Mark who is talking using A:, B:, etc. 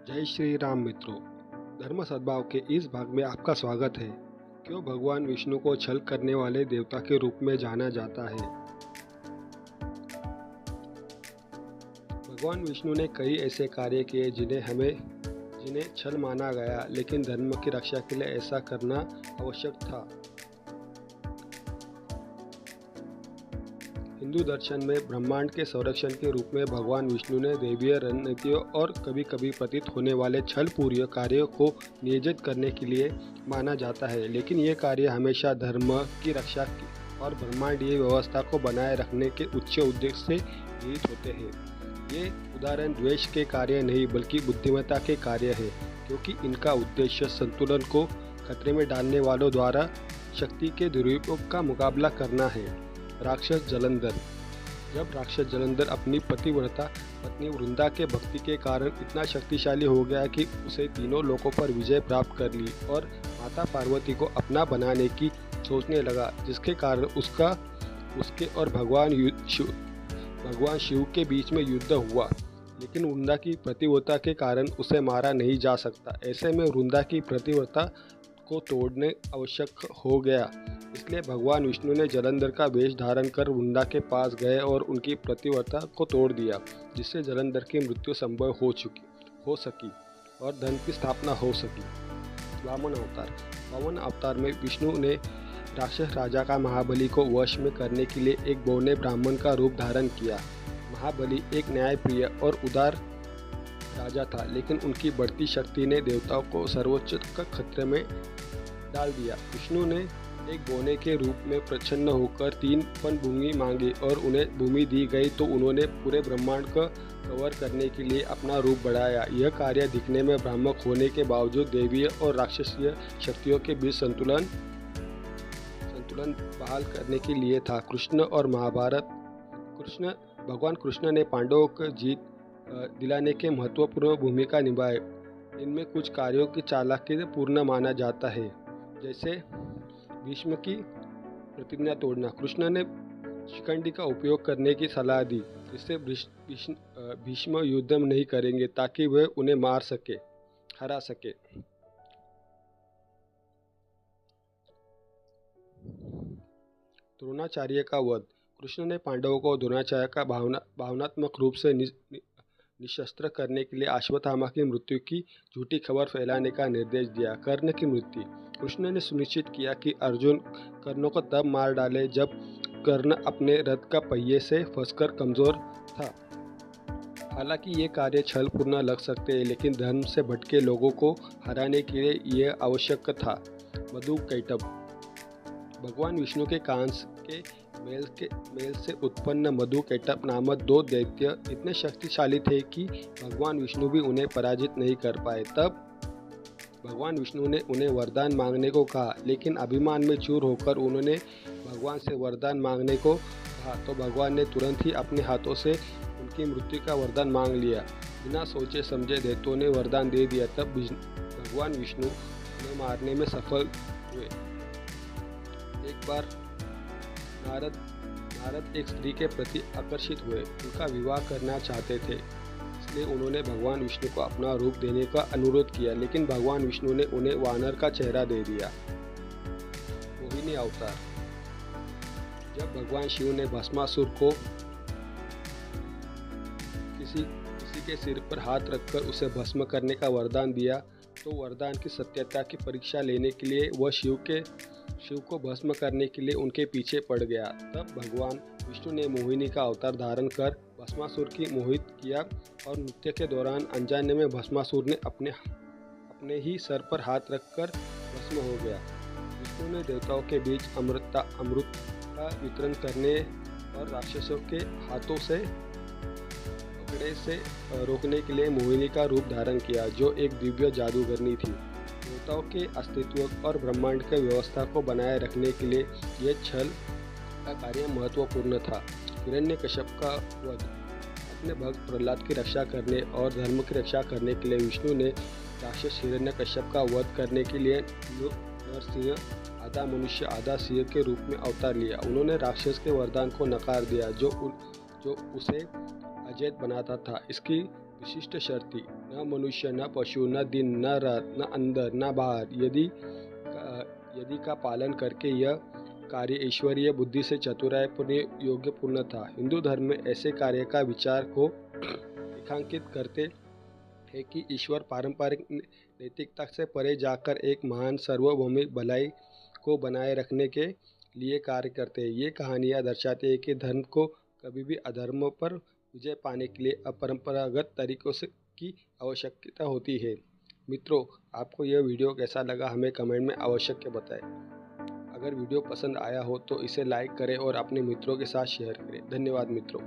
A: जय श्री राम मित्रों। धर्म सद्भाव के इस भाग में आपका स्वागत है। क्यों भगवान विष्णु को छल करने वाले देवता के रूप में जाना जाता है। भगवान विष्णु ने कई ऐसे कार्य किए जिन्हें छल माना गया, लेकिन धर्म की रक्षा के लिए ऐसा करना आवश्यक था। हिंदू दर्शन में ब्रह्मांड के संरक्षण के रूप में भगवान विष्णु ने दैवीय रणनीतियों और कभी कभी प्रतीत होने वाले छलपूर्ण कार्यों को नियोजित करने के लिए माना जाता है, लेकिन ये कार्य हमेशा धर्म की रक्षा और ब्रह्मांडीय व्यवस्था को बनाए रखने के उच्च उद्देश्य से निहित होते हैं। ये उदाहरण द्वेष के कार्य नहीं बल्कि बुद्धिमत्ता के कार्य है, क्योंकि इनका उद्देश्य संतुलन को खतरे में डालने वालों द्वारा शक्ति के दुरुपयोग का मुकाबला करना है। राक्षस जलंधर। जब राक्षस जलंधर अपनी पतिव्रता पत्नी वृंदा के भक्ति के कारण इतना शक्तिशाली हो गया कि उसे तीनों लोकों पर विजय प्राप्त कर ली और माता पार्वती को अपना बनाने की सोचने लगा, जिसके कारण उसके और भगवान शिव के बीच में युद्ध हुआ, लेकिन वृंदा की पतिव्रता के कारण उसे मारा नहीं जा सकता। ऐसे में वृंदा की पतिव्रता को तोड़ने आवश्यक हो गया, इसलिए भगवान विष्णु ने जलंधर का वेश धारण कर वृंदा के पास गए और उनकी पतिव्रता को तोड़ दिया, जिससे जलंधर की मृत्यु संभव हो सकी और धर्म की स्थापना हो सकी। वामन अवतार में विष्णु ने राक्षस राजा का महाबली को वश में करने के लिए एक बौने ब्राह्मण का रूप धारण किया। महाबली एक न्यायप्रिय और उदार राजा था, लेकिन उनकी बढ़ती शक्ति ने देवताओं को सर्वोच्च का खतरे में डाल दिया। विष्णु ने एक बौने के रूप में प्रसन्न होकर 3 फन भूमि मांगी और उन्हें भूमि दी गई तो उन्होंने पूरे ब्रह्मांड को कवर करने के लिए अपना रूप बढ़ाया। यह कार्य दिखने में भ्रामक होने के बावजूद दैवीय और राक्षसीय शक्तियों के बीच संतुलन बहाल करने के लिए था। कृष्ण और महाभारत। भगवान कृष्ण ने पांडवों को जीत दिलाने के महत्वपूर्ण भूमिका निभाई। इनमें कुछ कार्यों की चालाकी पूर्ण माना जाता है, जैसे भीष्म की प्रतिज्ञा तोड़ना। कृष्ण ने शिखंडी का उपयोग करने की सलाह दी, जिससे भीष्म युद्ध नहीं करेंगे ताकि वह उन्हें हरा सके। द्रोणाचार्य का वध। कृष्ण ने पांडवों को द्रोणाचार्य का भावनात्मक रूप से निशस्त्र करने के लिए अश्वत्थामा की मृत्यु की झूठी खबर फैलाने का निर्देश दिया। कर्ण की मृत्यु। कृष्ण ने सुनिश्चित किया कि अर्जुन कर्ण को तब मार डाले जब कर्ण अपने रथ का पहिए से फंसकर कमजोर था। हालांकि ये कार्य छलपूर्ण लग सकते हैं, लेकिन धर्म से भटके लोगों को हराने के लिए यह आवश्यक था। मधु कैटभ। भगवान विष्णु के कांस के मेल से उत्पन्न मधु कैटभ नामक 2 दैत्य इतने शक्तिशाली थे कि भगवान विष्णु भी उन्हें पराजित नहीं कर पाए। तब भगवान विष्णु ने उन्हें वरदान मांगने को कहा, लेकिन अभिमान में चूर होकर उन्होंने भगवान से वरदान मांगने को कहा तो भगवान ने तुरंत ही अपने हाथों से उनकी मृत्यु का वरदान मांग लिया। बिना सोचे समझे दैत्यों ने वरदान दे दिया। तब भगवान विष्णु उन्हें मारने में सफल हुए। एक बार नारद एक स्त्री के प्रति आकर्षित हुए, उनका विवाह करना चाहते थे, इसलिए उन्होंने भगवान विष्णु को अपना रूप देने का अनुरोध किया, लेकिन भगवान विष्णु ने उन्हें वानर का चेहरा दे दिया। मोहिनी अवतार। जब भगवान शिव ने भस्मासुर को किसी के सिर पर हाथ रखकर उसे भस्म करने का वरदान दिया, तो वरदान की सत्यता की परीक्षा लेने के लिए वह शिव को भस्म करने के लिए उनके पीछे पड़ गया। तब भगवान विष्णु ने मोहिनी का अवतार धारण कर भस्मासुर की मोहित किया और नृत्य के दौरान अनजाने में भस्मासुर ने अपने ही सर पर हाथ रखकर भस्म हो गया। विष्णु ने देवताओं के बीच अमृत का वितरण करने और राक्षसों के हाथों से पकड़े से रोकने के लिए मोहिनी का रूप धारण किया, जो एक दिव्य जादूगरनी थी। देवताओं के अस्तित्व और ब्रह्मांड की व्यवस्था को बनाए रखने के लिए यह छल का कार्य महत्वपूर्ण था। हिरण्यकश्यप का वध। अपने भक्त प्रहलाद की रक्षा करने और धर्म की रक्षा करने के लिए विष्णु ने राक्षस हिरण्यकश्यप का वध करने के लिए नरसिंह, आधा मनुष्य आधा सिंह के रूप में अवतार लिया। उन्होंने राक्षस के वरदान को नकार दिया जो उसे अजय बनाता था। इसकी विशिष्ट शर्त थी न मनुष्य, न पशु, न दिन, न रात, न अंदर, न बाहर, यदि का पालन करके यह कार्य ईश्वरीय बुद्धि से चतुराईपूर्ण योग्यपूर्ण था। हिंदू धर्म में ऐसे कार्य का विचार को रेखांकित करते हैं कि ईश्वर पारंपरिक नैतिकता से परे जाकर एक महान सार्वभौमिक भलाई को बनाए रखने के लिए कार्य करते हैं। ये कहानियाँ दर्शाती है कि धर्म को कभी भी अधर्म पर विजय पाने के लिए अपरंपरागत तरीकों से की आवश्यकता होती है। मित्रों, आपको यह वीडियो कैसा लगा हमें कमेंट में अवश्य बताएं। अगर वीडियो पसंद आया हो तो इसे लाइक करें और अपने मित्रों के साथ शेयर करें। धन्यवाद मित्रों।